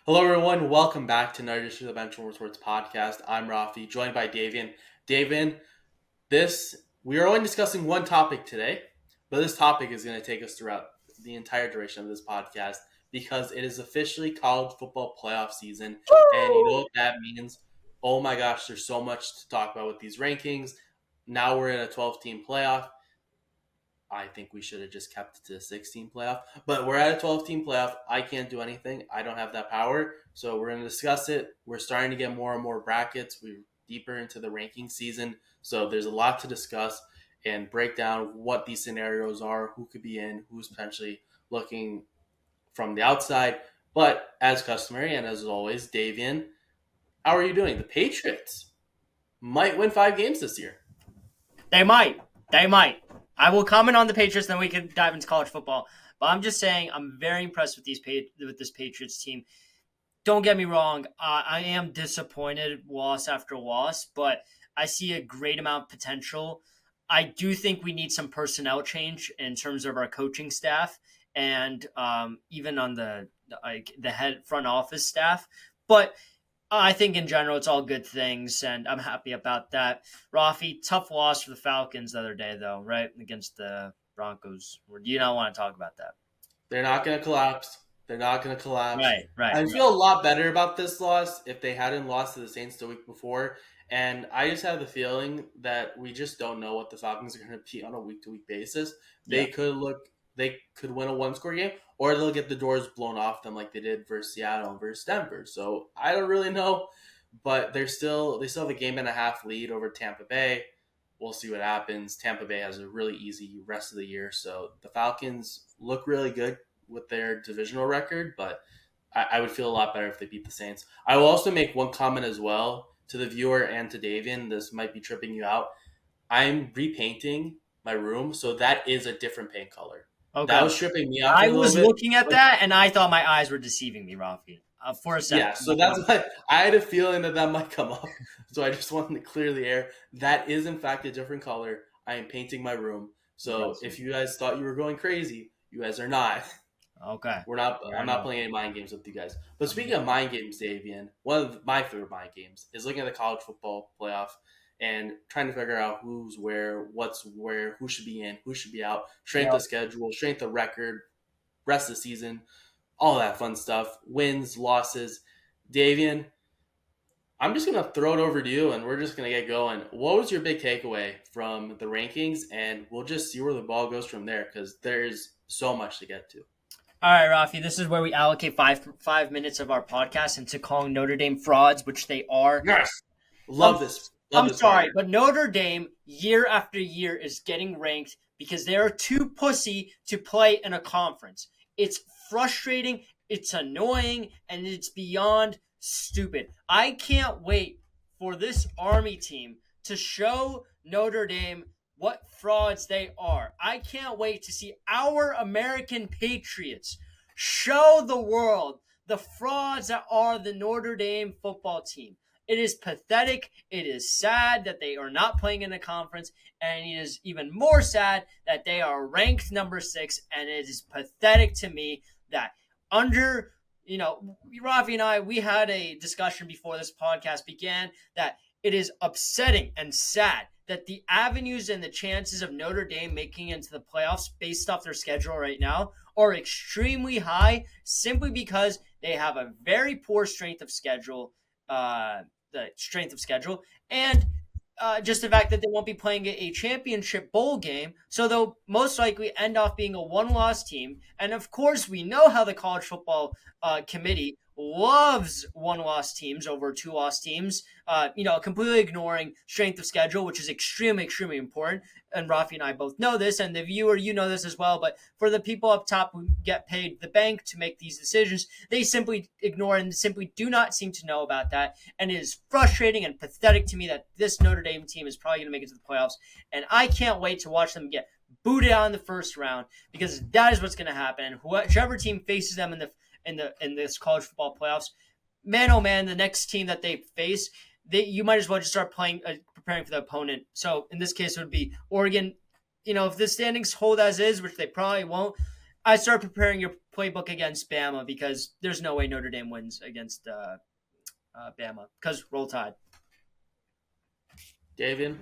Hello, everyone. Welcome back to another edition of the Benchwarmer Sports podcast. I'm Raffi, joined by Davian. Davian, we are only discussing one topic today, but this topic is going to take us throughout the entire duration of this podcast because it is officially college football playoff season, and you know what that means? Oh my gosh, there's so much to talk about with these rankings. Now we're in a 12-team playoff. I think we should have just kept it to a 16 playoff. But we're at a 12-team playoff. I can't do anything. I don't have that power. So we're going to discuss it. We're starting to get more and more brackets. We're deeper into the ranking season. So there's a lot to discuss and break down what these scenarios are, who could be in, who's potentially looking from the outside. But as customary and as always, Davian, how are you doing? The Patriots might win 5 games this year. They might. They might. I will comment on the Patriots, then we can dive into college football. But I'm just saying I'm very impressed with this Patriots team. Don't get me wrong. I am disappointed loss after loss, but I see a great amount of potential. I do think we need some personnel change in terms of our coaching staff and even on the head front office staff. But I think in general, it's all good things, and I'm happy about that. Raffi, tough loss for the Falcons the other day, though, right? Against the Broncos. Or do you not want to talk about that? They're not going to collapse. They're not going to collapse. Right. I feel a lot better about this loss if they hadn't lost to the Saints the week before. And I just have the feeling that we just don't know what the Falcons are going to be on a week-to-week basis. They could win a one-score game, or they'll get the doors blown off them like they did versus Seattle and versus Denver. So I don't really know, but they still have a game and a half lead over Tampa Bay. We'll see what happens. Tampa Bay has a really easy rest of the year, so the Falcons look really good with their divisional record, but I would feel a lot better if they beat the Saints. I will also make one comment as well to the viewer and to Davian. This might be tripping you out. I'm repainting my room, so that is a different paint color. Okay. That was tripping me out. I was looking at that, and I thought my eyes were deceiving me, Raffi, for a second. Yeah, so that's why I had a feeling that might come up. So I just wanted to clear the air. That is, in fact, a different color. I am painting my room. So if you guys thought you were going crazy, you guys are not. Okay. I'm not playing any mind games with you guys. But speaking of mind games, Davian, one of my favorite mind games is looking at the college football playoff and trying to figure out who's where, what's where, who should be in, who should be out, strength of schedule, strength of record, rest of the season, all that fun stuff, wins, losses. Davian, I'm just going to throw it over to you, and we're just going to get going. What was your big takeaway from the rankings? And we'll just see where the ball goes from there because there's so much to get to. All right, Raffi, this is where we allocate 5 minutes of our podcast into calling Notre Dame frauds, which they are. Yes. Love this. I'm sorry, but Notre Dame, year after year, is getting ranked because they are too pussy to play in a conference. It's frustrating, it's annoying, and it's beyond stupid. I can't wait for this Army team to show Notre Dame what frauds they are. I can't wait to see our American Patriots show the world the frauds that are the Notre Dame football team. It is pathetic. It is sad that they are not playing in the conference, and it is even more sad that they are ranked number 6, and it is pathetic to me that under, Raffi and I, we had a discussion before this podcast began that it is upsetting and sad that the avenues and the chances of Notre Dame making it into the playoffs based off their schedule right now are extremely high simply because they have a very poor strength of schedule, and just the fact that they won't be playing a championship bowl game, so they'll most likely end off being a one-loss team. And of course, we know how the college football committee loves one-loss teams over two-loss teams, completely ignoring strength of schedule, which is extremely, extremely important. And Raffi and I both know this, and the viewer, you know this as well. But for the people up top who get paid the bank to make these decisions, they simply ignore and simply do not seem to know about that. And it is frustrating and pathetic to me that this Notre Dame team is probably going to make it to the playoffs. And I can't wait to watch them get booted out in the first round, because that is what's going to happen. And whichever team faces them in this college football playoffs, man, oh man, the next team that they face, you might as well just start preparing for the opponent. So in this case, it would be Oregon. If the standings hold as is, which they probably won't, I start preparing your playbook against Bama because there's no way Notre Dame wins against Bama because Roll Tide. Davian,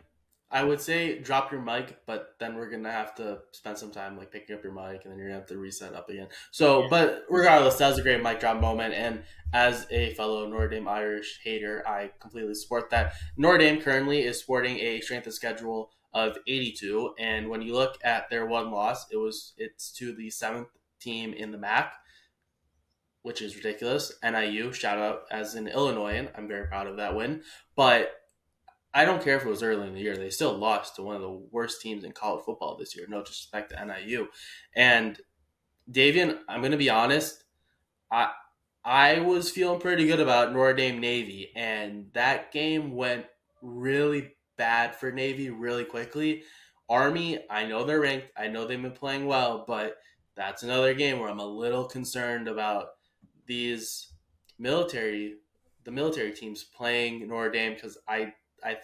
I would say drop your mic, but then we're gonna have to spend some time like picking up your mic, and then you're gonna have to reset up again. So, Yeah. but regardless, that was a great mic drop moment. And as a fellow Notre Dame Irish hater, I completely support that. Notre Dame currently is sporting a strength of schedule of 82, and when you look at their one loss, it's to the seventh team in the MAC, which is ridiculous. NIU, shout out as an Illinoisan, I'm very proud of that win, but I don't care if it was early in the year. They still lost to one of the worst teams in college football this year. No disrespect to NIU. And Davian, I'm going to be honest. I I was feeling pretty good about Notre Dame Navy, and that game went really bad for Navy really quickly. Army, I know they're ranked. I know they've been playing well, but that's another game where I'm a little concerned about these military, the military teams playing Notre Dame because I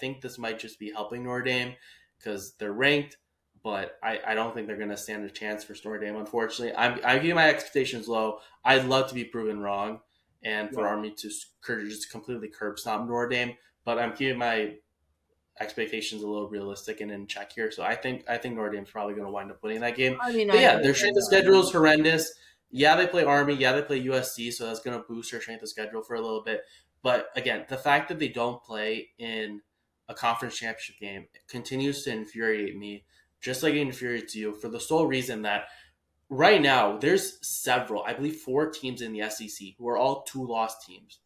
think this might just be helping Notre Dame because they're ranked, but I don't think they're going to stand a chance for Notre Dame. Unfortunately, I'm keeping my expectations low. I'd love to be proven wrong, and for Yeah. Army to just completely curb stomp Notre Dame, but I'm keeping my expectations a little realistic and in check here. So I think Notre Dame's probably going to wind up winning that game. I mean, But I yeah, agree their with strength of that. schedule is horrendous. Yeah, they play Army. Yeah, they play USC. So that's going to boost their strength of schedule for a little bit. But again, the fact that they don't play in a conference championship game continues to infuriate me, just like it infuriates you, for the sole reason that right now there's several, I believe 4 teams in the SEC who are all 2-loss teams.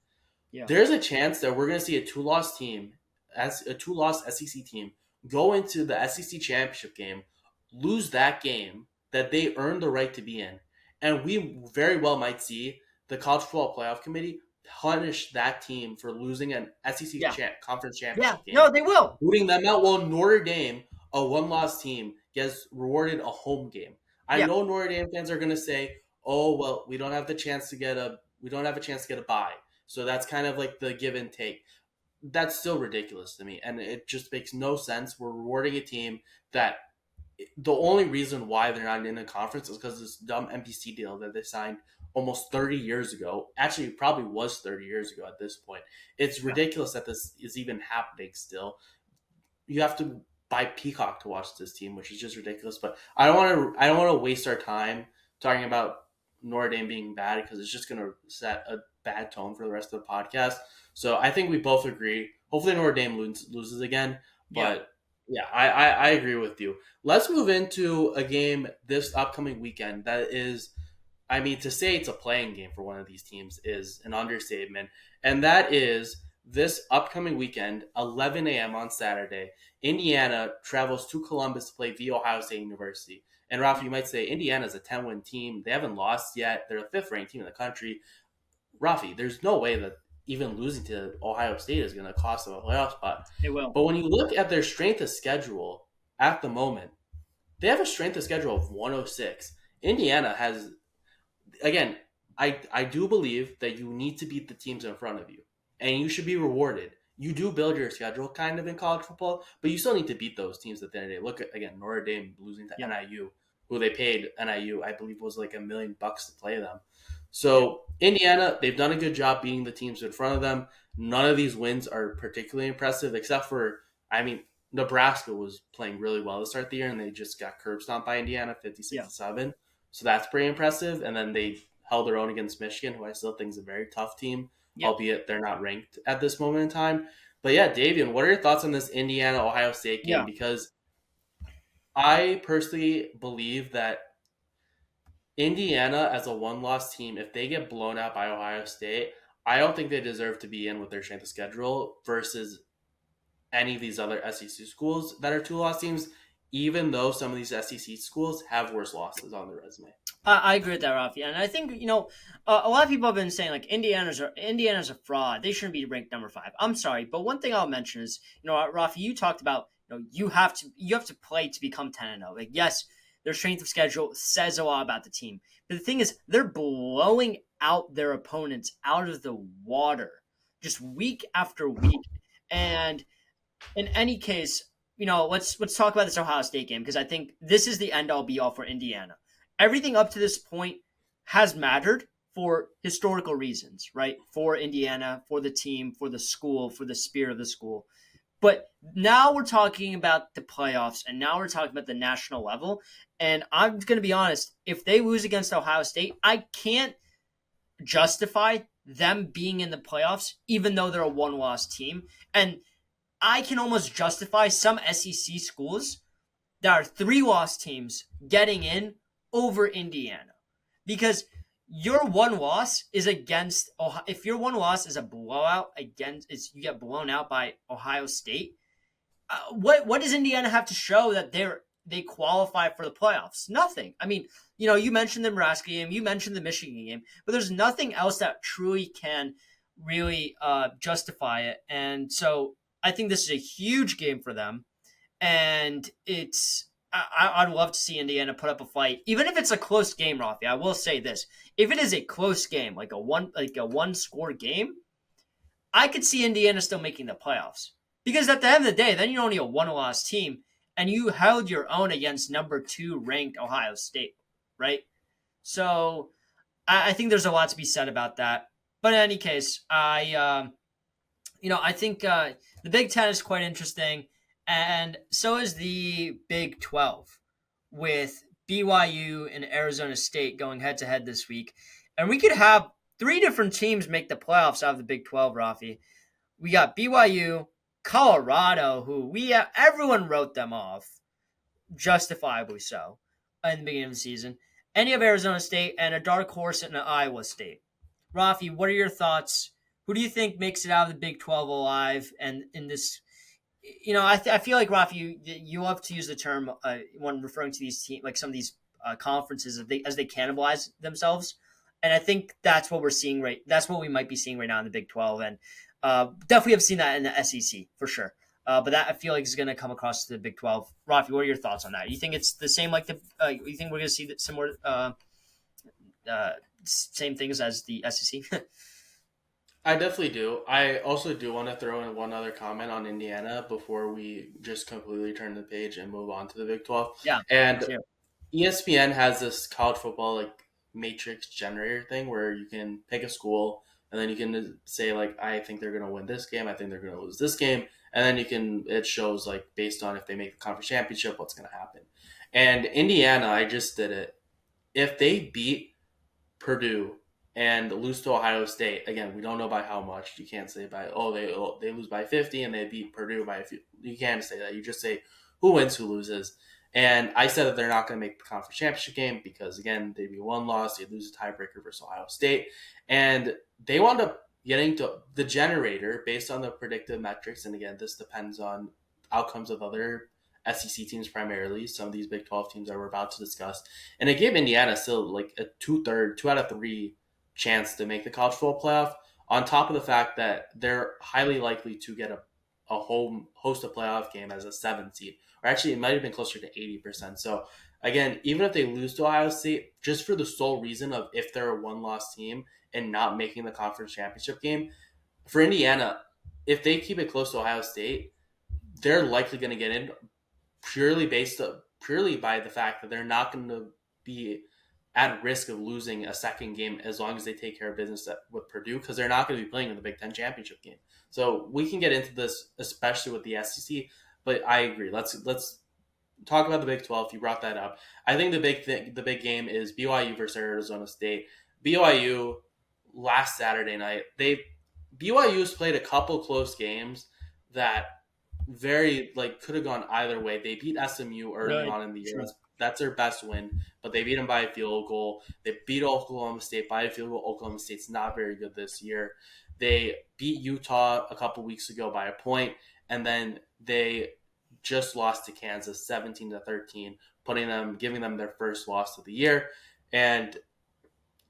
Yeah. There's a chance that we're going to see a 2-loss team, as a 2-loss SEC team, go into the SEC championship game, lose that game that they earned the right to be in, and we very well might see the college football playoff committee punish that team for losing an SEC Yeah. conference Yeah. championship game, No, they will. booting them out. While Notre Dame, a one-loss team, gets rewarded a home game. I Yeah. know Notre Dame fans are going to say, "Oh well, we don't have a chance to get a bye." So that's kind of like the give and take. That's still ridiculous to me, and it just makes no sense. We're rewarding a team that the only reason why they're not in a conference is because this dumb NBC deal that they signed almost 30 years ago. Actually, it probably was 30 years ago at this point. It's Yeah. ridiculous that this is even happening still. You have to buy Peacock to watch this team, which is just ridiculous. But I don't want to waste our time talking about Notre Dame being bad because it's just going to set a bad tone for the rest of the podcast. So I think we both agree. Hopefully Notre Dame loses again, Yeah. but yeah, I agree with you. Let's move into a game this upcoming weekend that is, I mean, to say it's a playing game for one of these teams is an understatement. And that is this upcoming weekend, 11 a.m. on Saturday. Indiana travels to Columbus to play the Ohio State University. And Ralph, you might say Indiana's a 10-win team. They haven't lost yet. They're the fifth ranked team in the country. Rafi, there's no way that even losing to Ohio State is going to cost them a playoff spot. They will. But when you look at their strength of schedule at the moment, they have a strength of schedule of 106. Indiana has, again, I do believe that you need to beat the teams in front of you, and you should be rewarded. You do build your schedule kind of in college football, but you still need to beat those teams at the end of the day. Look at, again, Notre Dame losing to Yeah. NIU, who they paid NIU, I believe, was like $1 million to play them. Yeah. So Indiana, they've done a good job beating the teams in front of them. None of these wins are particularly impressive, except for, I mean, Nebraska was playing really well to start the year, and they just got curb stomped by Indiana, 56-7. So that's pretty impressive. And then they held their own against Michigan, who I still think is a very tough team, Yeah. albeit they're not ranked at this moment in time. But yeah, Davian, what are your thoughts on this Indiana Ohio State game? Yeah. Because I personally believe that Indiana, as a one-loss team, if they get blown out by Ohio State, I don't think they deserve to be in with their strength of schedule versus any of these other SEC schools that are 2-loss teams, even though some of these SEC schools have worse losses on their resume. I agree with that, Rafi, and I think a lot of people have been saying like Indiana's a fraud. They shouldn't be ranked number 5. I'm sorry, but one thing I'll mention is Rafi, you talked about you have to play to become 10-0. Like yes, their strength of schedule says a lot about the team, but the thing is they're blowing out their opponents out of the water just week after week, and in any case, let's talk about this Ohio State game because I think this is the end all be all for Indiana. Everything up to this point has mattered for historical reasons, right? For Indiana, for the team, for the school, for the spirit of the school. But now we're talking about the playoffs, and now we're talking about the national level. And I'm going to be honest, if they lose against Ohio State, I can't justify them being in the playoffs, even though they're a one-loss team. And I can almost justify some SEC schools that are three-loss teams getting in over Indiana, because your one loss is against Ohio. If your one loss is a blowout against, is you get blown out by Ohio State, what does Indiana have to show that they qualify for the playoffs? Nothing. I mean, you mentioned the Nebraska game, you mentioned the Michigan game, but there's nothing else that truly can really justify it. And so I think this is a huge game for them, and I'd love to see Indiana put up a fight, even if it's a close game. Rafi, I will say this: if it is a close game, like a one score game, I could see Indiana still making the playoffs. Because at the end of the day, then you're only a one-loss team, and you held your own against number 2 ranked Ohio State, right? So I think there's a lot to be said about that. But in any case, I think the Big Ten is quite interesting, and so is the Big 12, with BYU and Arizona State going head to head this week. And we could have 3 different teams make the playoffs out of the Big 12, Rafi. We got BYU, Colorado, who everyone wrote them off, justifiably so, in the beginning of the season. And you have Arizona State and a dark horse in Iowa State. Rafi, what are your thoughts? Who do you think makes it out of the Big 12 alive? And in this, I feel like, Rafi, you love to use the term when referring to these teams, like some of these conferences, as they cannibalize themselves. And I think that's what we're seeing that's what we might be seeing right now in the Big 12. And definitely have seen that in the SEC for sure. But that I feel like is going to come across to the Big 12. Rafi, what are your thoughts on that? You think it's the same like you think we're going to see similar same things as the SEC? I definitely do. I also do want to throw in one other comment on Indiana before we just completely turn the page and move on to the Big 12. Yeah. And Yeah. ESPN has this college football like matrix generator thing where you can pick a school and then you can say like, I think they're going to win this game. I think they're going to lose this game. And then it shows like based on if they make the conference championship, what's going to happen. And Indiana, I just did it. If they beat Purdue and lose to Ohio State, again, we don't know by how much. You can't say by, they lose by 50 and they beat Purdue by a few. You can't say that. You just say who wins, who loses. And I said that they're not going to make the conference championship game because, again, they'd be one loss. They'd lose a tiebreaker versus Ohio State. And they wound up getting to the generator based on the predictive metrics. And, again, this depends on outcomes of other SEC teams primarily, some of these Big 12 teams that we're about to discuss. And it gave Indiana still like a 2 out of 3 chance to make the college football playoff, on top of the fact that they're highly likely to get a home host a playoff game as a 7th seed. Or actually, it might have been closer to 80%. So, again, even if they lose to Ohio State, just for the sole reason of if they're a one-loss team and not making the conference championship game, for Indiana, if they keep it close to Ohio State, they're likely going to get in purely by the fact that they're not going to be at risk of losing a second game as long as they take care of business with Purdue, because they're not going to be playing in the Big Ten championship game. So we can get into this, especially with the SEC. But I agree. Let's talk about the Big 12. You brought that up. I think the big game is BYU versus Arizona State. BYU last Saturday night. BYU's played a couple close games that very could have gone either way. They beat SMU early on in the year. That's their best win, but they beat them by a field goal. They beat Oklahoma State by a field goal. Oklahoma State's not very good this year. They beat Utah a couple weeks ago by a point, and then they just lost to Kansas 17-13, giving them their first loss of the year. And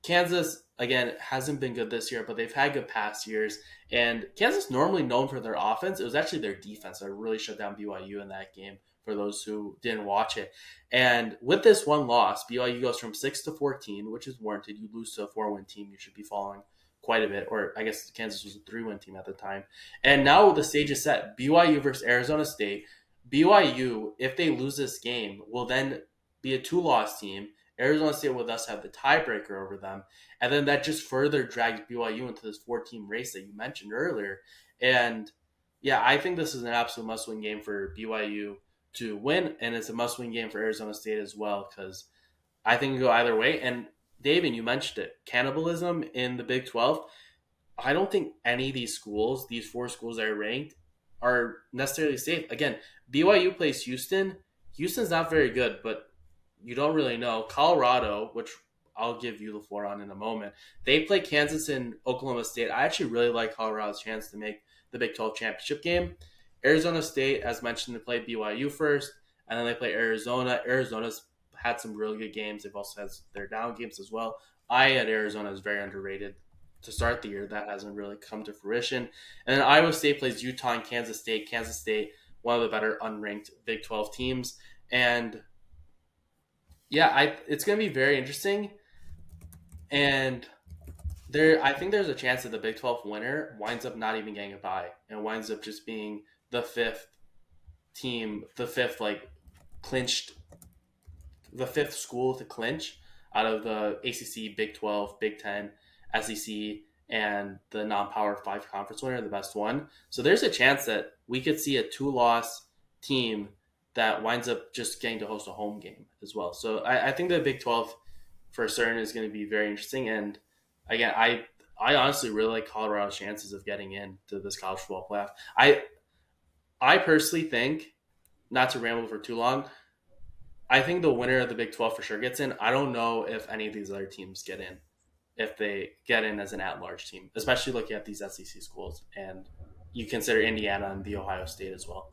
Kansas, again, hasn't been good this year, but they've had good past years. And Kansas normally known for their offense. It was actually their defense that really shut down BYU in that game, for those who didn't watch it. And with this one loss, BYU goes from 6-14, which is warranted. You lose to a 4-win team, you should be falling quite a bit. Or I guess Kansas was a 3-win team at the time. And now the stage is set. BYU versus Arizona State. BYU, if they lose this game, will then be a 2-loss team. Arizona State would thus have the tiebreaker over them, and then that just further drags BYU into this four-team race that you mentioned earlier. And yeah, I think this is an absolute must-win game for BYU to win, and it's a must-win game for Arizona State as well because I think it can go either way. And David, you mentioned it, cannibalism in the Big 12. I don't think any of these schools, these four schools that are ranked, are necessarily safe. Again, BYU plays Houston. Houston's not very good, but you don't really know. Colorado, which I'll give you the floor on in a moment, they play Kansas and Oklahoma State. I actually really like Colorado's chance to make the Big 12 championship game. Arizona State, as mentioned, they play BYU first, and then they play Arizona. Arizona's had some really good games. They've also had their down games as well. I had Arizona as very underrated to start the year. That hasn't really come to fruition. And then Iowa State plays Utah and Kansas State. Kansas State, one of the better unranked Big 12 teams. And yeah, it's going to be very interesting. And I think there's a chance that the Big 12 winner winds up not even getting a bye and winds up just being the fifth team, the fifth like clinched, the fifth school to clinch out of the ACC, Big 12, Big 10, SEC, and the non-power 5 conference winner, the best one. So there's a chance that we could see a 2-loss team that winds up just getting to host a home game as well. So I think the Big 12 for certain is going to be very interesting. And again, I honestly really like Colorado's chances of getting into this college football playoff. I personally think, not to ramble for too long, I think the winner of the Big 12 for sure gets in. I don't know if any of these other teams get in, if they get in as an at-large team, especially looking at these SEC schools. And you consider Indiana and the Ohio State as well.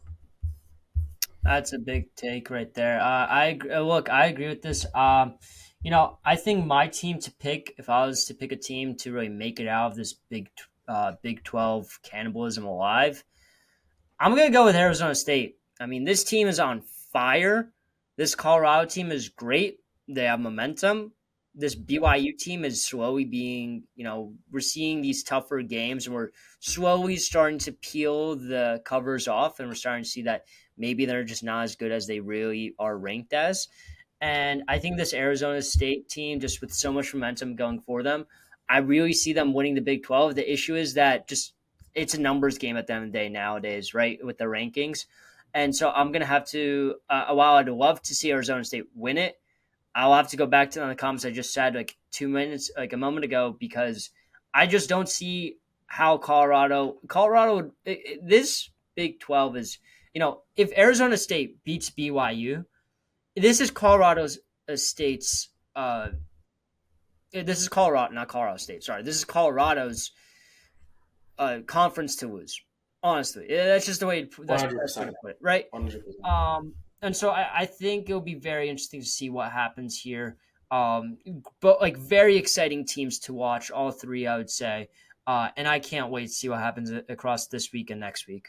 That's a big take right there. Look, I agree with this. I think my team to pick, if I was to pick a team to really make it out of this Big 12 cannibalism alive, I'm gonna go with Arizona State. I mean, this team is on fire. This Colorado team is great. They have momentum. This BYU team is slowly being, we're seeing these tougher games and we're slowly starting to peel the covers off and we're starting to see that maybe they're just not as good as they really are ranked as. And I think this Arizona State team, just with so much momentum going for them, I really see them winning the Big 12. The issue is that just it's a numbers game at the end of the day nowadays, right, with the rankings. And so I'm going to have to, while I'd love to see Arizona State win it, I'll have to go back to the comments I just said like 2 minutes, like a moment ago, because I just don't see how Colorado, this Big 12 is, if Arizona State beats BYU, this is State's, this is Colorado, not Colorado State, sorry. This is Colorado's conference to lose. Honestly, that's just the way that's the best way 100%. to put it, right? 100%. And so I think it'll be very interesting to see what happens here. But like very exciting teams to watch, all three, I would say. And I can't wait to see what happens across this week and next week.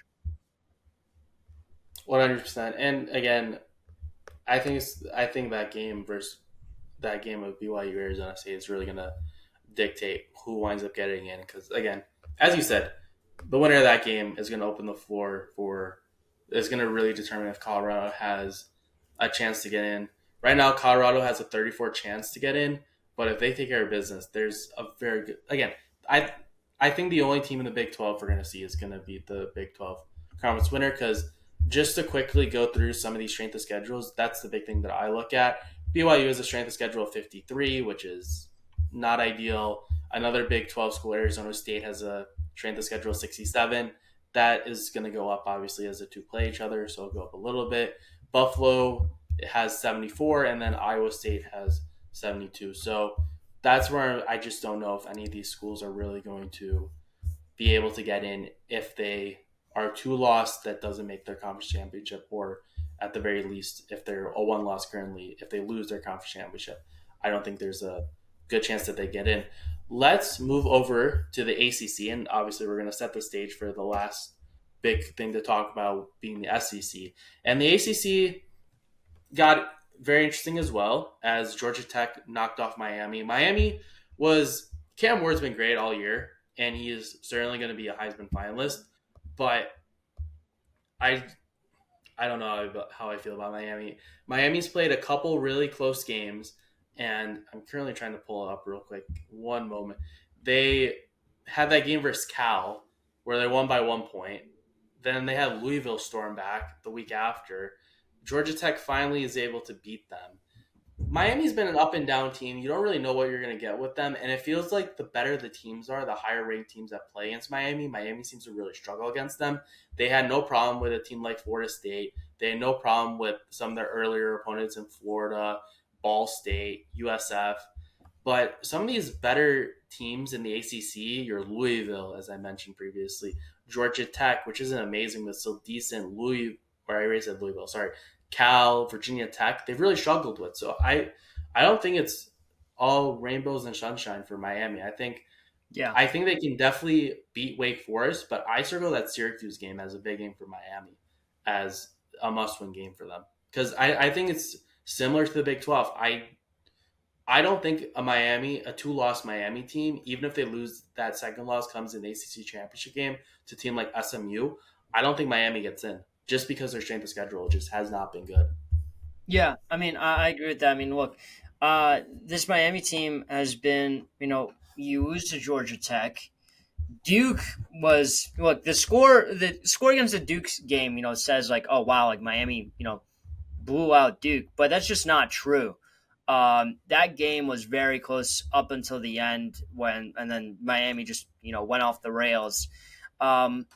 100%. And again, I think that game of BYU Arizona State is really going to dictate who winds up getting in. Because again, as you said, the winner of that game is going to open the floor for. Is going to really determine if Colorado has a chance to get in. Right now, Colorado has a 34 chance to get in, but if they take care of business, there's a very good. Again, I think the only team in the Big 12 we're going to see is going to be the Big 12 conference winner because just to quickly go through some of these strength of schedules, that's the big thing that I look at. BYU has a strength of schedule of 53, which is not ideal. Another Big 12 school, Arizona State, has a strength of schedule of 67. That is going to go up, obviously, as the two play each other, so it'll go up a little bit. Buffalo has 74, and then Iowa State has 72. So that's where I just don't know if any of these schools are really going to be able to get in if they are 2-loss that doesn't make their conference championship, or at the very least, if they're a 1-loss currently, if they lose their conference championship. I don't think there's a good chance that they get in. Let's move over to the ACC, and obviously we're going to set the stage for the last big thing to talk about being the SEC. And the ACC got very interesting as well as Georgia Tech knocked off Miami. Cam Ward's been great all year, and he is certainly going to be a Heisman finalist, but I don't know how I feel about Miami. Miami's played a couple really close games. and I'm currently trying to pull it up real quick. One moment. They had that game versus Cal where they won by 1 point. Then they had Louisville storm back the week after. Georgia Tech finally is able to beat them. Miami's been an up and down team. You don't really know what you're going to get with them. And it feels like the better the teams are, the higher ranked teams that play against Miami, Miami seems to really struggle against them. They had no problem with a team like Florida State. They had no problem with some of their earlier opponents in Florida, Ball State, USF. But some of these better teams in the ACC, your Louisville, as I mentioned previously, Georgia Tech, which isn't amazing but still decent, or I already said Louisville, sorry, Cal, Virginia Tech, they've really struggled with. So I don't think it's all rainbows and sunshine for Miami. Yeah. I think they can definitely beat Wake Forest, but I circle that Syracuse game as a big game for Miami, as a must-win game for them because I think it's similar to the Big 12. I don't think a two-loss Miami team, even if they lose that second loss, comes in the ACC championship game to a team like SMU. I don't think Miami gets in just because their strength of schedule just has not been good. Yeah, I mean, I agree with that. I mean, look, this Miami team has been, used to Georgia Tech. Duke was look the score against the Duke's game, says like, oh wow, like Miami, blew out Duke, but that's just not true. That game was very close up until the end and then Miami just went off the rails. Um,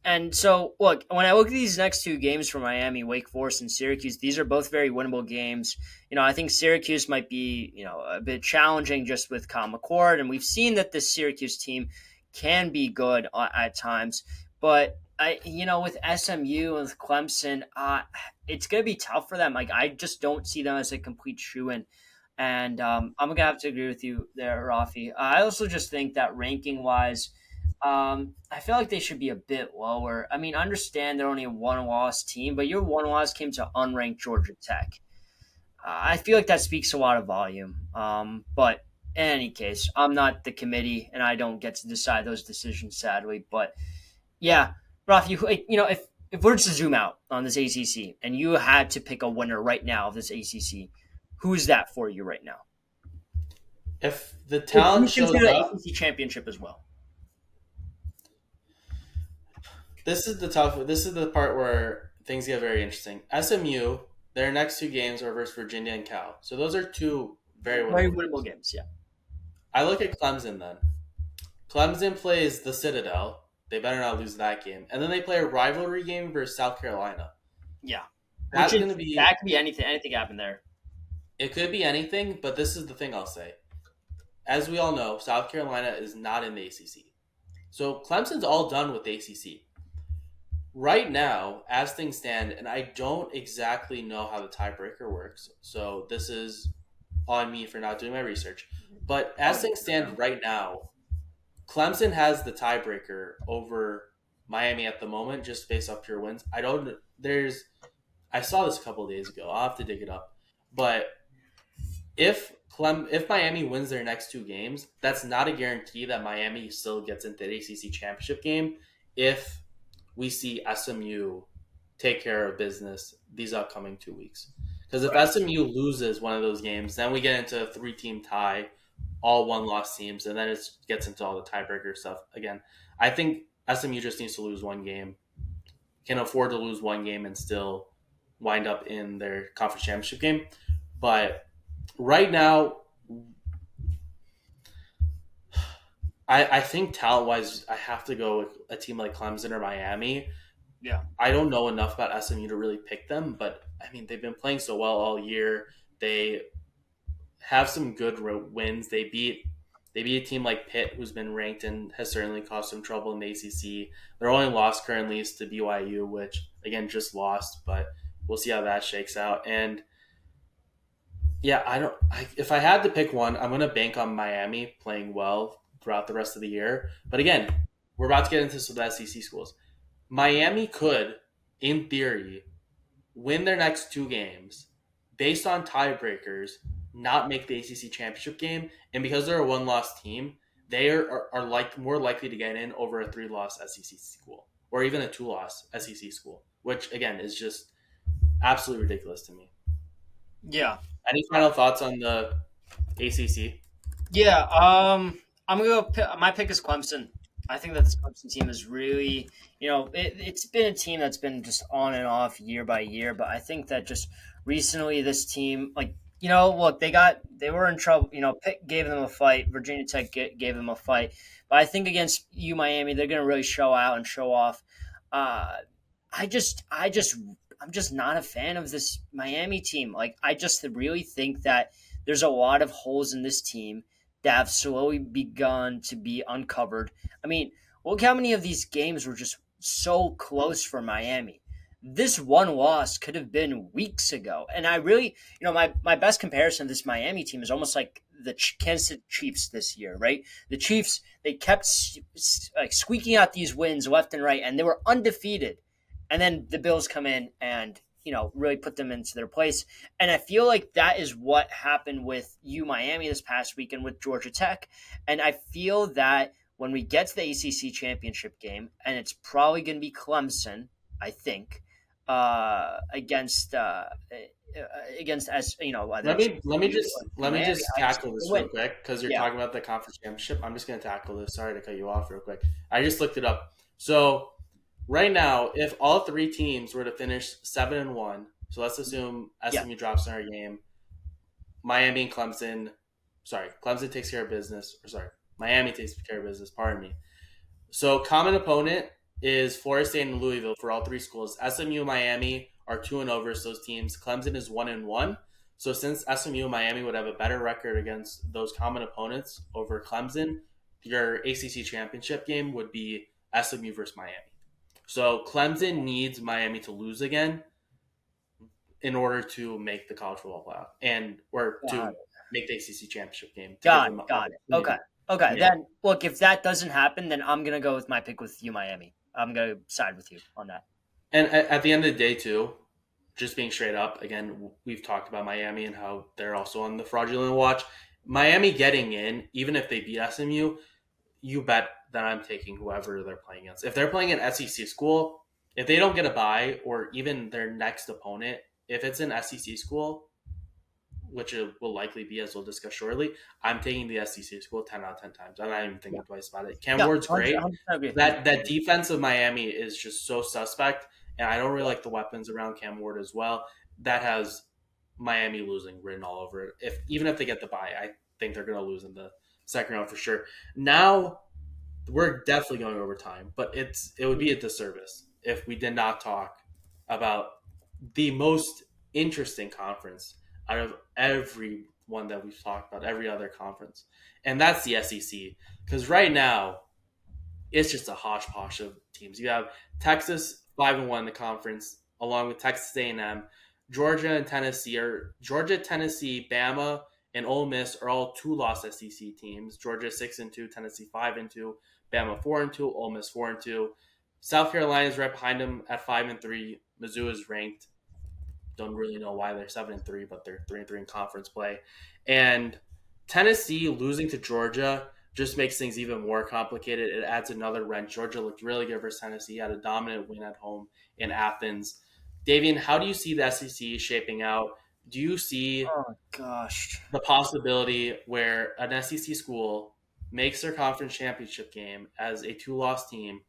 and so, look, when I look at these next two games for Miami, Wake Forest and Syracuse, these are both very winnable games. I think Syracuse might be, a bit challenging just with Kyle McCord, and we've seen that this Syracuse team can be good at times. But with SMU and with Clemson, it's going to be tough for them. Like, I just don't see them as a complete shoe-in. And I'm going to have to agree with you there, Rafi. I also just think that ranking-wise, I feel like they should be a bit lower. I mean, I understand they're only a one-loss team, but your one loss came to unranked Georgia Tech. I feel like that speaks a lot of volume. But in any case, I'm not the committee, and I don't get to decide those decisions, sadly. But yeah, Ralph, if we're to zoom out on this ACC, and you had to pick a winner right now of this ACC, who's that for you right now? If the If talent you shows consider the up, ACC championship as well. this is the part where things get very interesting. SMU, their next two games are versus Virginia and Cal. So those are two very Very winnable winnable games. games, yeah. I look at Clemson then. Clemson plays the Citadel. They better not lose that game. And then they play a rivalry game versus South Carolina. Yeah. Which That's is going to be, that could be anything. Anything happened there. it could be anything, but this is the thing I'll say. As we all know, South Carolina is not in the ACC. So Clemson's all done with the ACC. Right now, as things stand, and I don't exactly know how the tiebreaker works, so this is on me for not doing my research. But as things stand right now, Clemson has the tiebreaker over Miami at the moment, just based off pure wins. I don't. I saw this a couple of days ago. I'll have to dig it up. But if Miami wins their next two games, that's not a guarantee that Miami still gets into the ACC championship game. If we see SMU take care of business these upcoming 2 weeks, because if Right. SMU loses one of those games, then we get into a three-team tie, all one-loss teams, and then it gets into all the tiebreaker stuff again. I think SMU just needs to lose one game, can afford to lose one game, and still wind up in their conference championship game. But right now, I think talent wise, I have to go with a team like Clemson or Miami. Yeah. I don't know enough about SMU to really pick them, but I mean, they've been playing so well all year. They have some good wins. They beat a team like Pitt, who's been ranked and has certainly caused some trouble in the ACC. Their only loss currently is to BYU, which again just lost, but we'll see how that shakes out. And yeah, I don't. If I had to pick one, I'm going to bank on Miami playing well throughout the rest of the year. But again, we're about to get into some of the SEC schools. Miami could, in theory, win their next two games based on tiebreakers, not make the ACC championship game, and because they're a one-loss team, they are like more likely to get in over a three-loss SEC school or even a two-loss SEC school, which again is just absolutely ridiculous to me. Yeah. Any final thoughts on the ACC. Yeah, I'm gonna go. My pick is Clemson. I think that this Clemson team is really, it's been a team that's been just on and off year by year. But I think that just recently, this team, look, they were in trouble. Pitt gave them a fight. Virginia Tech gave them a fight. But I think against Miami, they're gonna really show out and show off. Uh, I'm just not a fan of this Miami team. Like, I just really think that there's a lot of holes in this team that have slowly begun to be uncovered. I mean, look how many of these games were just so close for Miami. This one loss could have been weeks ago. And I really, my best comparison of this Miami team is almost like the Kansas City Chiefs this year, right? The Chiefs, they kept like squeaking out these wins left and right, and they were undefeated. And then the Bills come in and, really put them into their place. And I feel like that is what happened with Miami this past weekend with Georgia Tech. And I feel that when we get to the ACC championship game, and it's probably going to be Clemson, I think, against as whether Let it's me let me just let me Miami, just I just tackle think they this real win. quick because you're Yeah, talking about the conference championship. I'm just going to tackle this. Sorry to cut you off real quick. I just looked it up. So right now, if all three teams were to finish 7-1, so let's assume yeah. SMU drops in our game, Miami and Clemson. Sorry, Clemson takes care of business. Or sorry, Miami takes care of business. Pardon me. So common opponent is Florida State and Louisville for all three schools. SMU and Miami are 2-0 versus those teams. Clemson is 1-1. So since SMU and Miami would have a better record against those common opponents over Clemson, your ACC championship game would be SMU versus Miami. So Clemson needs Miami to lose again in order to make the college football playoff and or Got to it. make the ACC championship game to give Got them it. an Got it. Okay. opportunity. Okay. Yeah. Then look, if that doesn't happen, then I'm gonna go with my pick with Miami. I'm gonna side with you on that. And at the end of the day, too, just being straight up, again, we've talked about Miami and how they're also on the fraudulent watch. Miami getting in, even if they beat SMU, you bet that I'm taking whoever they're playing against. If they're playing an SEC school, if they don't get a bye, or even their next opponent, if it's an SEC school, which it will likely be, as we'll discuss shortly, I'm taking the SEC school 10 out of 10 times. I'm not even thinking twice about it. Cam Yeah, Ward's 100, great. 100% agree with you. That defense of Miami is just so suspect, and I don't really like the weapons around Cam Ward as well. That has Miami losing written all over it. Even if they get the bye, I think they're going to lose in the second round for sure. Now we're definitely going over time, but it would be a disservice if we did not talk about the most interesting conference out of every one that we've talked about, every other conference, and that's the SEC. Because right now, it's just a hodgepodge of teams. You have Texas 5-1 in the conference, along with Texas A&M, Georgia and Tennessee, or Georgia, Tennessee, Bama, and Ole Miss are all two-loss SEC teams. Georgia 6-2, Tennessee 5-2, Bama 4-2, Ole Miss 4-2. South Carolina is right behind them at 5-3. Mizzou is ranked. Don't really know why they're 7-3, but they're 3-3 in conference play. And Tennessee losing to Georgia just makes things even more complicated. It adds another wrench. Georgia looked really good versus Tennessee, had a dominant win at home in Athens. Davian, how do you see the SEC shaping out? Do you see Oh gosh. the possibility where an SEC school makes their conference championship game as a two-loss team,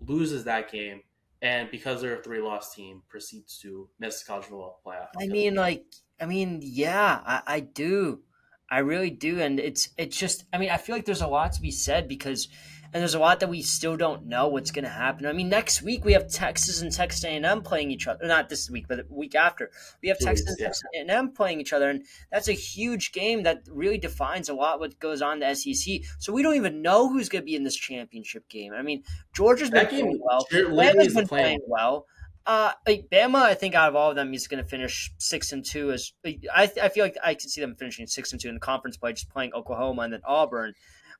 loses that game, and because they're a three-loss team, proceeds to miss the college football playoff I altogether? mean, yeah, I do. I really do. And it's just, I feel like there's a lot to be said and there's a lot that we still don't know what's going to happen. I mean, next week we have Texas and Texas A&M playing each other. Not this week, but the week after. We have 2 weeks, Texas and yeah. Texas A&M playing each other. And that's a huge game that really defines a lot what goes on in the SEC. So we don't even know who's going to be in this championship game. I mean, Georgia's been That playing game well. literally Bama's is the been plan. playing well. Like Bama, I think out of all of them, he's going to finish 6-2. I feel like I could see them finishing 6-2 in conference play, just playing Oklahoma and then Auburn.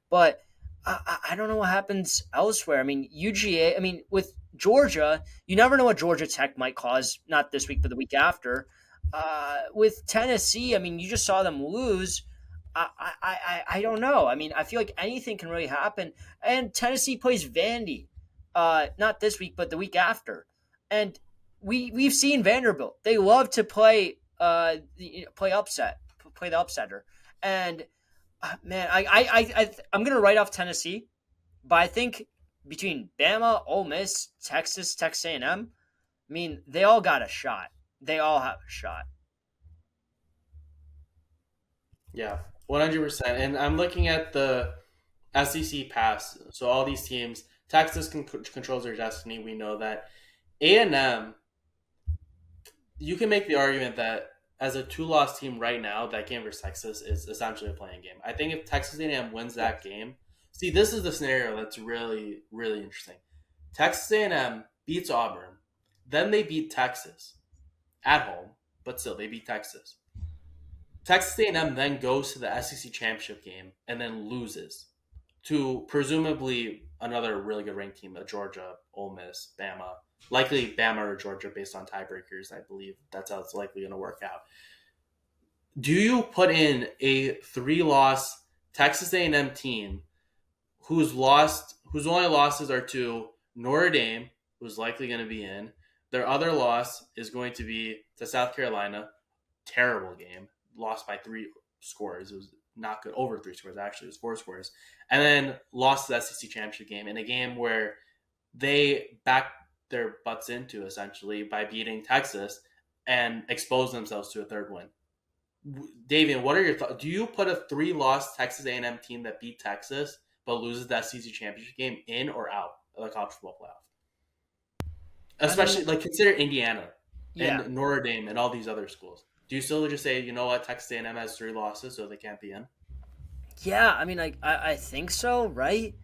But I don't know what happens elsewhere. I mean, UGA. I mean, with Georgia, you never know what Georgia Tech might cause. Not this week, but the week after. With Tennessee, I mean, you just saw them lose. I don't know. I mean, I feel like anything can really happen. And Tennessee plays Vandy, not this week, but the week after. And we've seen Vanderbilt. They love to play play the upsetter. And man, I'm gonna write off Tennessee, but I think between Bama, Ole Miss, Texas, Texas A&M, I mean, they all got a shot. They all have a shot. Yeah, 100%. And I'm looking at the SEC pass. So all these teams, Texas controls their destiny. We know that. A&M, you can make the argument that as a two-loss team right now, that game versus Texas is essentially a playing game. I think if Texas A&M wins that game, see, this is the scenario that's really, really interesting. Texas A&M beats Auburn, then they beat Texas at home, but still they beat Texas. Texas A&M then goes to the SEC championship game and then loses to presumably another really good ranked team, a Georgia, Ole Miss, Bama, likely Bama or Georgia based on tiebreakers. I believe that's how it's likely going to work out. Do you put in a three-loss Texas A&M team whose only losses are to Notre Dame, who's likely going to be in? Their other loss is going to be to South Carolina. Terrible game, lost by 3 scores. It was not good. Over 3 scores, actually. It was 4 scores. And then lost the SEC championship game in a game where they backed their butts into, essentially, by beating Texas and exposed themselves to a third win. Davian, what are your thoughts? Do you put a 3-loss Texas A&M team that beat Texas but loses the SEC championship game in or out of the college football playoff? I mean, Especially, like, consider Indiana yeah, and Notre Dame and all these other schools. Do you still just say, you know what, Texas A&M has 3 losses, so they can't be in? yeah. I mean, I think so, right?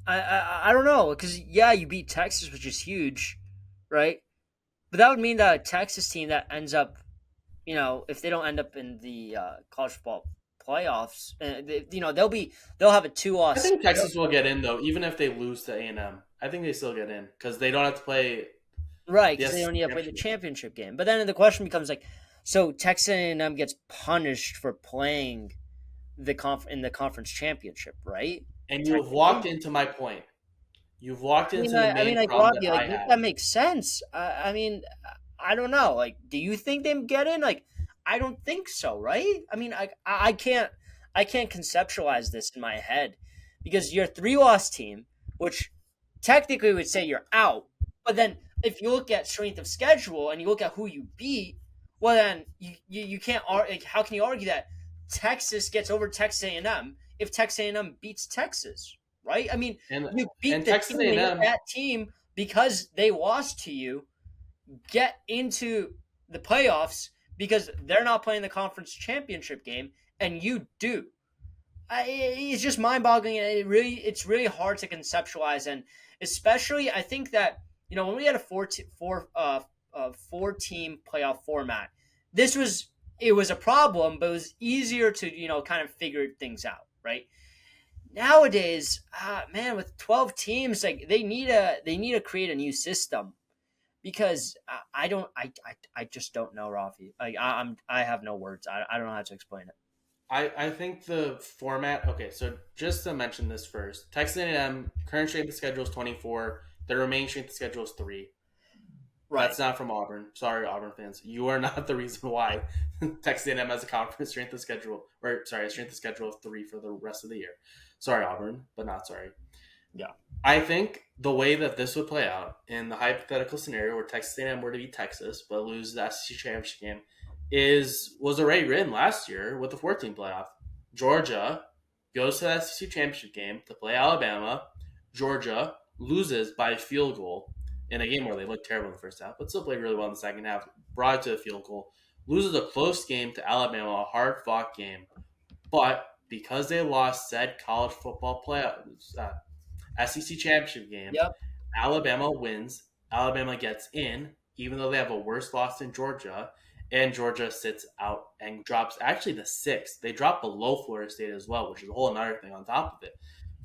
I don't know because yeah, you beat Texas, which is huge, right? But that would mean that a Texas team that ends up, if they don't end up in the college football playoffs, they'll have a two I loss. think Texas will get in though, even if they lose to A&M. I think they still get in because they don't have to play Right, the because they SEC don't need to play the championship. championship game. But then the question becomes like, so Texas A&M gets punished for playing in the conference championship, right? And you have walked Technically. into my point. You've walked I mean, into the main like problem that Robbie, like I have. that makes sense. I mean, I don't know. Like, do you think they get in? Like, I don't think so, right? I mean, I can't conceptualize this in my head because you're a 3 loss team, which technically would say you're out. But then if you look at strength of schedule and you look at who you beat, well, then you can't argue. Like, how can you argue that Texas gets over Texas A&M if Texas A&M beats Texas? Right? I mean, And you beat and the Texas team, and yet A&M that team, because they lost to you, get into the playoffs because they're not playing the conference championship game, and you do. It's just mind-boggling, and it's really hard to conceptualize, and especially I think that when we had a four-team playoff format, this was it was a problem, but it was easier to kind of figure things out, right? Nowadays, man, with 12 teams, like they need to create a new system because I don't I just don't know, Rafi. Like I have no words. I don't know how to explain it. I think the format. Okay, so just to mention this first, Texas A&M current strength of schedule is 24. The remaining strength of schedule is 3. Right. That's not from Auburn. Sorry, Auburn fans. You are not the reason why Texas A&M has a conference strength of schedule, or sorry, a strength of schedule of 3 for the rest of the year. Sorry, Auburn, but not sorry. Yeah. I think the way that this would play out in the hypothetical scenario where Texas A&M were to beat Texas but lose the SEC championship game was already written last year with the 14 playoff. Georgia goes to the SEC championship game to play Alabama. Georgia loses by a field goal in a game where they looked terrible in the first half, but still played really well in the second half. Brought it to a field goal. Loses a close game to Alabama, a hard fought game, but because they lost said college football playoffs, SEC championship game, Yep. Alabama wins. Alabama gets in, even though they have a worse loss than Georgia, and Georgia sits out and drops actually the 6th. They drop below Florida State as well, which is a whole another thing on top of it.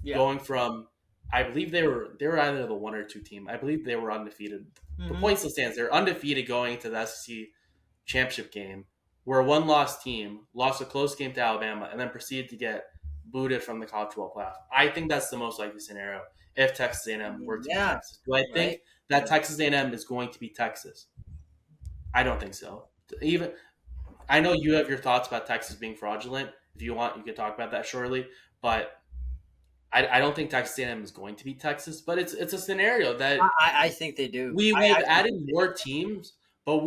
Yeah. Going from, I believe they were either the 1 or 2 team. I believe they were undefeated. The Mm-hmm. point still stands. They're undefeated going into the SEC championship game, where one lost team lost a close game to Alabama and then proceeded to get booted from the college football playoff. I think that's the most likely scenario if Texas I A&M were mean, to beat yeah. Texas. Do I Right. think that Texas A&M is going to beat Texas? I don't think so. Even I know you have your thoughts about Texas being fraudulent. If you want, you could talk about that shortly. But I don't think Texas A&M is going to beat Texas. But it's a scenario that I think they do. we've I think added they do. more teams, but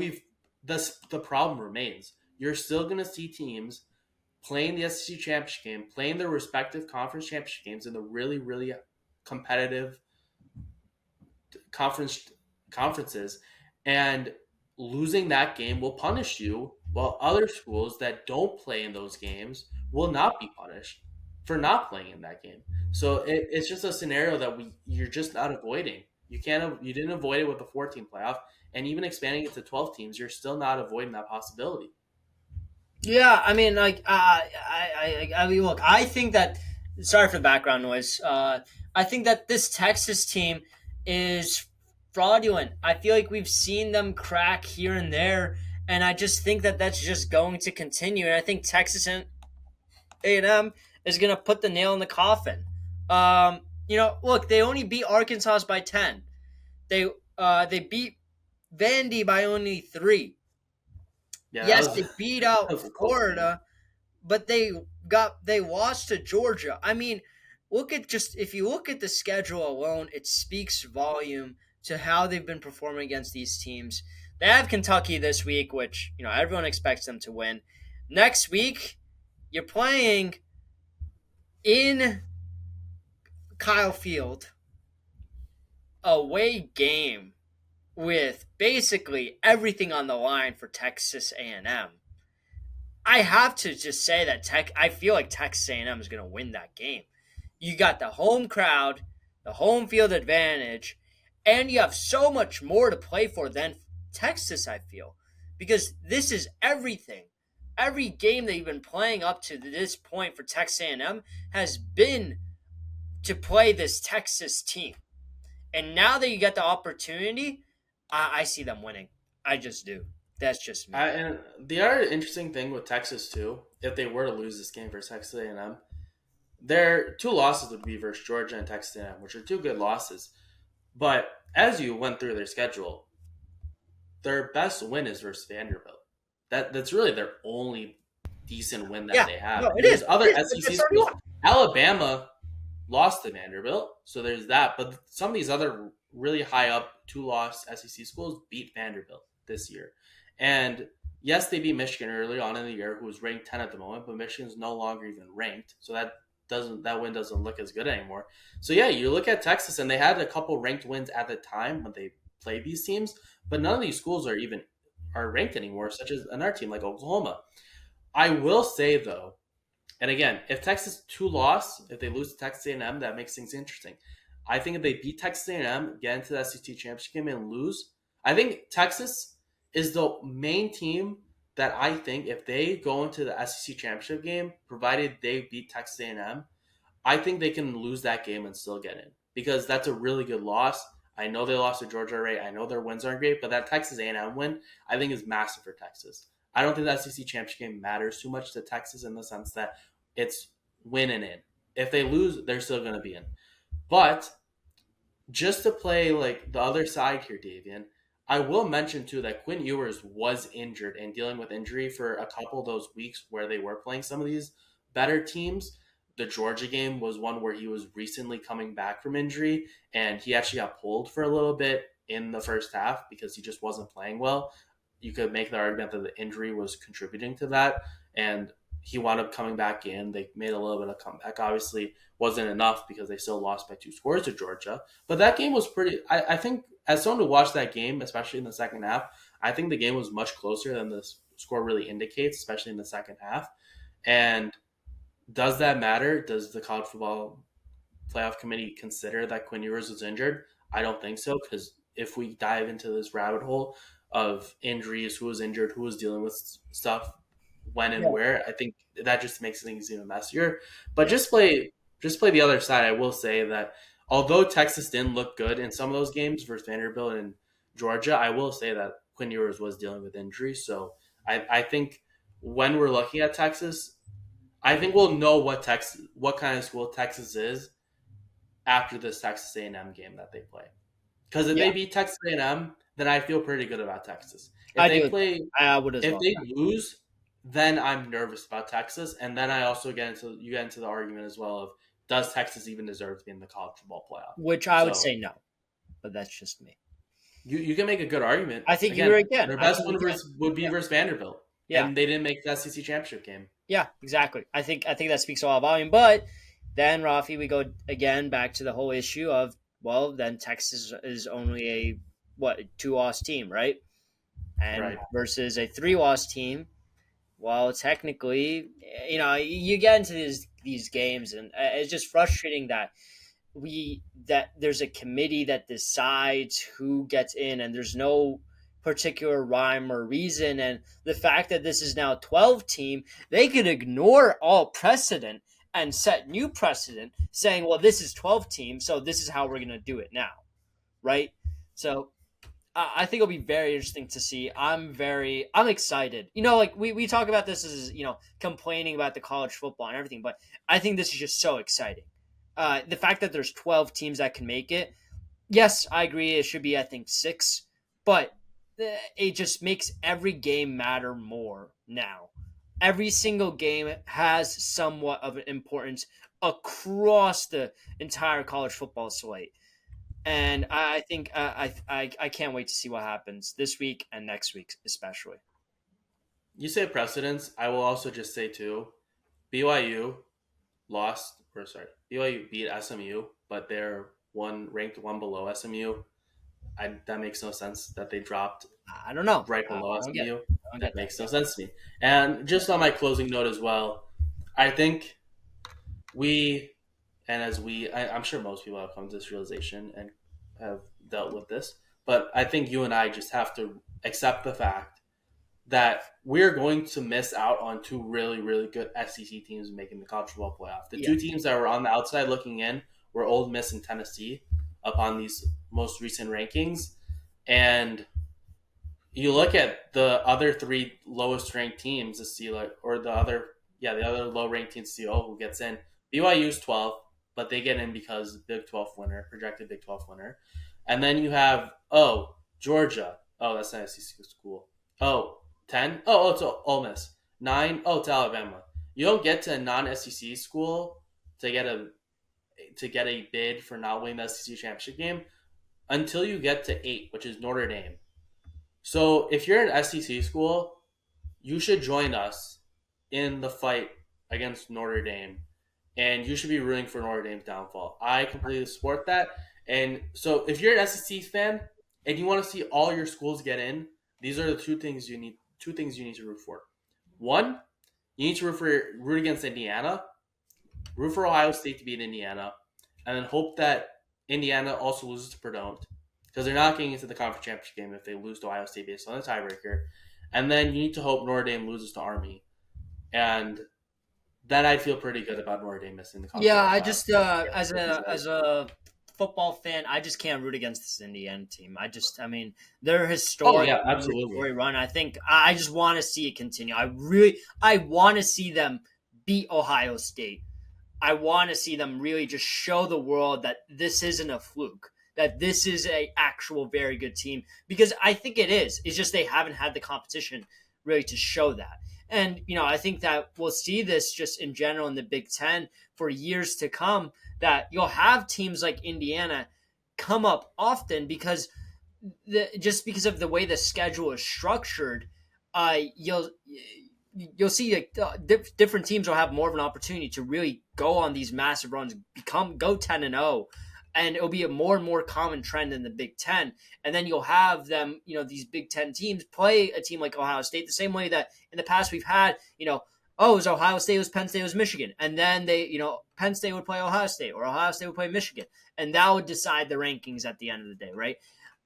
the problem remains. You're still going to see teams playing the SEC championship game, playing their respective conference championship games in the really, really competitive conference conferences, and losing that game will punish you, while other schools that don't play in those games will not be punished for not playing in that game. So it's just a scenario that you're just not avoiding. You didn't avoid it with the 14 playoff, and even expanding it to 12 teams, you're still not avoiding that possibility. Yeah, I mean, like, I mean, look, I think that. Sorry for the background noise. I think that this Texas team is fraudulent. I feel like we've seen them crack here and there, and I just think that that's just going to continue. And I think Texas and A&M is going to put the nail in the coffin. Look, they only beat Arkansas by 10. They beat Vandy by only 3. Yeah, Yes, they beat that out was a close game. Florida, but they lost to Georgia. I mean, look at just if you look at the schedule alone, it speaks volume to how they've been performing against these teams. They have Kentucky this week, which everyone expects them to win. Next week, you're playing in Kyle Field, away game with basically everything on the line for Texas A&M. I have to just say that I feel like Texas A&M is going to win that game. You got the home crowd, the home field advantage, and you have so much more to play for than Texas, I feel. Because this is everything. Every game that you've been playing up to this point for Texas A&M has been to play this Texas team. And now that you get the opportunity, I see them winning. I just do. That's just me. And the other interesting thing with Texas too, if they were to lose this game versus Texas A&M, their two losses would be versus Georgia and Texas A&M, which are two good losses. But as you went through their schedule, their best win is versus Vanderbilt. That's really their only decent win that Yeah, they have. no, And it is. there's It other is. But SEC that's already schools. won. Alabama lost to Vanderbilt, so there's that. But some of these other really high up two-loss SEC schools beat Vanderbilt this year. And yes, they beat Michigan early on in the year, who was ranked 10 at the moment, but Michigan's no longer even ranked, so that win doesn't look as good anymore. So yeah, you look at Texas, and they had a couple ranked wins at the time when they played these teams, but none of these schools are ranked anymore, such as another team like Oklahoma. I will say though, and again, if they lose to Texas A&M, that makes things interesting. I think if they beat Texas A&M, get into the SEC championship game and lose, I think Texas is the main team that I think if they go into the SEC championship game, provided they beat Texas A&M, I think they can lose that game and still get in because that's a really good loss. I know they lost to Georgia, right? I know their wins aren't great, but that Texas A&M win, I think, is massive for Texas. I don't think that SEC championship game matters too much to Texas in the sense that it's win and in. If they lose, they're still going to be in. But just to play like the other side here, Davian, I will mention too that Quinn Ewers was injured and dealing with injury for a couple of those weeks where they were playing some of these better teams. The Georgia game was one where he was recently coming back from injury, and he actually got pulled for a little bit in the first half because he just wasn't playing well. You could make the argument that the injury was contributing to that, and he wound up coming back in. They made a little bit of comeback. Obviously, wasn't enough because they still lost by 2 scores to Georgia. But that game was pretty. I think as someone to watch that game, especially in the second half, I think the game was much closer than the score really indicates, especially in the second half. And does that matter? Does the college football playoff committee consider that Quinn Ewers was injured? I don't think so because if we dive into this rabbit hole of injuries, who was injured, who was dealing with stuff, when and Yeah, where, I think that just makes things even messier. But yeah, just play the other side. I will say that although Texas didn't look good in some of those games versus Vanderbilt and Georgia, I will say that Quinn Ewers was dealing with injuries. So I think when we're looking at Texas, I think we'll know what kind of school Texas is after this Texas A&M game that they play. Because if yeah. they beat Texas A&M, then I feel pretty good about Texas. If I they do. play, I would as if well. they lose, then I'm nervous about Texas. And then I also get into the argument as well of, does Texas even deserve to be in the college football playoff? Which I would So say no, but that's just me. you can make a good argument. I think you Again, again. their I best think one we can. would be Yeah, versus Vanderbilt, yeah, and they didn't make the SEC championship game. yeah. Exactly. I think that speaks a lot of volume. But then, Rafi, we go again back to the whole issue of, well, then Texas is only a what, 2-loss team, right? And Right. versus a 3-loss team. Well, technically, you get into these games, and it's just frustrating that there's a committee that decides who gets in, and there's no particular rhyme or reason. And the fact that this is now a 12 team, they could ignore all precedent and set new precedent, saying, well, this is 12 teams, so this is how we're going to do it now, right? So I think it'll be very interesting to see. I'm excited. Like we talk about this as, complaining about the college football and everything, but I think this is just so exciting. The fact that there's 12 teams that can make it. Yes, I agree. It should be, I think, 6, but it just makes every game matter more now. Every single game has somewhat of an importance across the entire college football slate. And I think I can't wait to see what happens this week and next week, especially. You say precedence. I will also just say too, BYU lost, or sorry, BYU beat SMU, but they're ranked one below SMU. That makes no sense that they dropped I don't know. right I below don't get it. SMU. I don't That get that. makes no sense to me. And just on my closing note as well, I think we, and I'm sure most people have come to this realization and have dealt with this, but I think you and I just have to accept the fact that we're going to miss out on two really, really good SEC teams making the college football playoff. The Yeah, two teams that were on the outside looking in were Ole Miss and Tennessee upon these most recent rankings. And you look at the other three lowest ranked teams to see, like, or the other low ranked teams to see, who gets in. BYU's 12th, but they get in because Big 12 winner, projected Big 12 winner. And then you have, Georgia. Oh, that's not a SEC school. Oh, 10? Oh, it's Ole Miss. 9? Oh, it's Alabama. You don't get to a non SEC school to get a bid for not winning the SEC championship game until you get to 8, which is Notre Dame. So if you're an SEC school, you should join us in the fight against Notre Dame, and you should be rooting for Notre Dame's downfall. I completely support that. And so if you're an SEC fan and you want to see all your schools get in, these are the two things you need. Two things you need to root for. One, you need to root against Indiana, root for Ohio State to beat Indiana, and then hope that Indiana also loses to Purdue because they're not getting into the conference championship game if they lose to Ohio State based on the tiebreaker. And then you need to hope Notre Dame loses to Army, and then I'd feel pretty good about Notre Dame missing the college yeah. football I playoff. just as a football fan, I just can't root against this Indiana team. I mean, their Oh historic yeah, absolutely. run. I think I just want to see it continue. I want to see them beat Ohio State. I want to see them really just show the world that this isn't a fluke, that this is a actual very good team, because I think it is. It's just they haven't had the competition really to show that. And, I think that we'll see this just in general in the Big Ten for years to come, that you'll have teams like Indiana come up often because just because of the way the schedule is structured, you'll see like different teams will have more of an opportunity to really go on these massive runs, go 10-0, and it'll be a more and more common trend in the Big Ten. And then you'll have them, these Big Ten teams play a team like Ohio State the same way that in the past we've had, it was Ohio State, it was Penn State, it was Michigan, and then Penn State would play Ohio State, or Ohio State would play Michigan, and that would decide the rankings at the end of the day, right?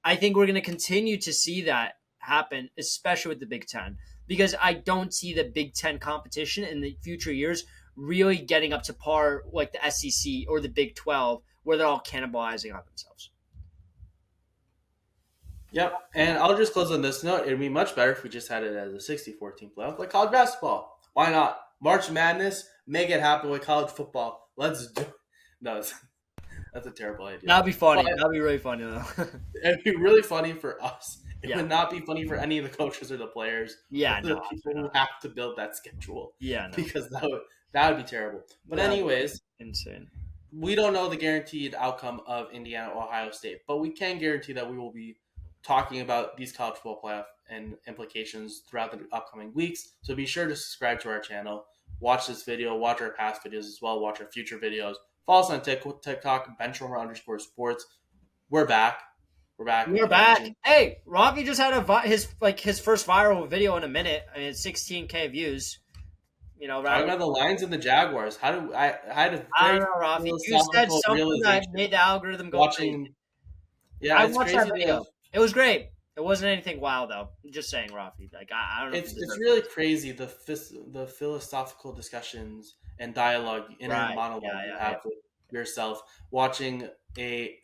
I think we're going to continue to see that happen, especially with the Big Ten, because I don't see the Big Ten competition in the future years really getting up to par like the SEC or the Big 12, where they're all cannibalizing on themselves. Yep, and I'll just close on this note. It'd be much better if we just had it as a 64 team playoff, like college basketball. Why not? March Madness, make it happen with college football. Let's do it. No, that's a terrible idea. That'd be funny. But That'd be really funny, though. it'd be really funny for us It Yeah. would not be funny for any of the coaches or the players or Yeah. the No. people Absolutely who not. have to build that schedule Yeah. No. because that would be terrible. But That would be anyways, insane. we don't know the guaranteed outcome of Indiana Ohio State, but we can guarantee that we will be talking about these college football playoff and implications throughout the upcoming weeks. So be sure to subscribe to our channel, watch this video, watch our past videos as well, watch our future videos. Follow us on TikTok, Benchwarmer_sports. We're back. We're back We're back. again. Hey, Rocky just had his first viral video in a minute. I mean, it's 16K views. Talking Right? about the Lions and the Jaguars. How do I had a I don't very know, Rafi. You said philosophical something that realization made the algorithm go crazy. watching. Yeah, I it's watched that crazy to. video. It was great. It wasn't anything wild though. I'm just saying, Rafi. Like I don't know if It's you it's deserve really this. crazy the philosophical discussions and dialogue, inner Right. monologue Yeah. you Yeah. have with yourself watching a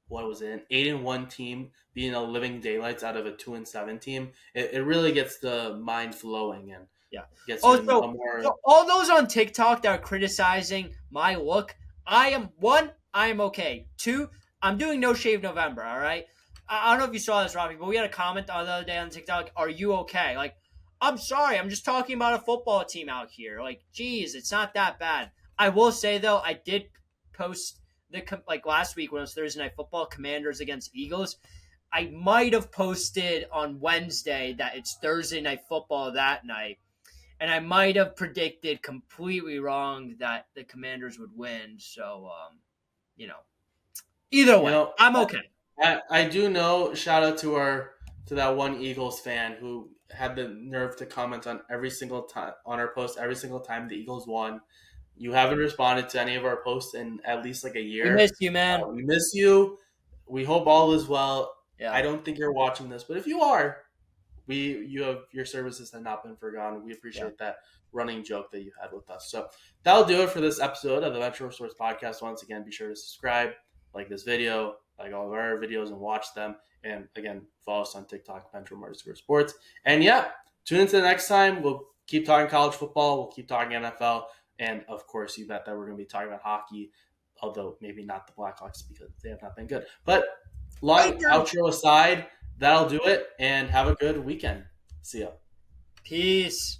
what was it, an 8-1 team being a living daylights out of a 2-7 team. It really gets the mind flowing and Yeah. gets you in Also, a more. so all those on TikTok that are criticizing my look, I am okay. Two, I'm doing No Shave November. All right. I don't know if you saw this, Robbie, but we had a comment the other day on TikTok. Are you okay? Like, I'm sorry. I'm just talking about a football team out here. Like, geez, it's not that bad. I will say though, I did post like last week when it was Thursday Night Football, Commanders against Eagles. I might have posted on Wednesday that it's Thursday Night Football that night. And I might have predicted completely wrong that the Commanders would win. So, you know, either You way, know, I'm okay. I do know. Shout out to that one Eagles fan who had the nerve to comment on every single time on our post every single time the Eagles won. You haven't responded to any of our posts in at least like a We year. miss you, man. We miss you. We hope all is well. Yeah. I don't think you're watching this, but if you are, your services have not been forgotten. We appreciate that running joke that you had with us. So that'll do it for this episode of the Benchwarmer Sports Podcast. Once again, be sure to subscribe, like this video, like all of our videos, and watch them. And again, follow us on TikTok, Benchwarmer_sports. And yeah, tune into the next time. We'll keep talking college football. We'll keep talking NFL. And of course, you bet that we're going to be talking about hockey, although maybe not the Blackhawks because they have not been good. But long outro aside, that'll do it. And have a good weekend. See ya. Peace.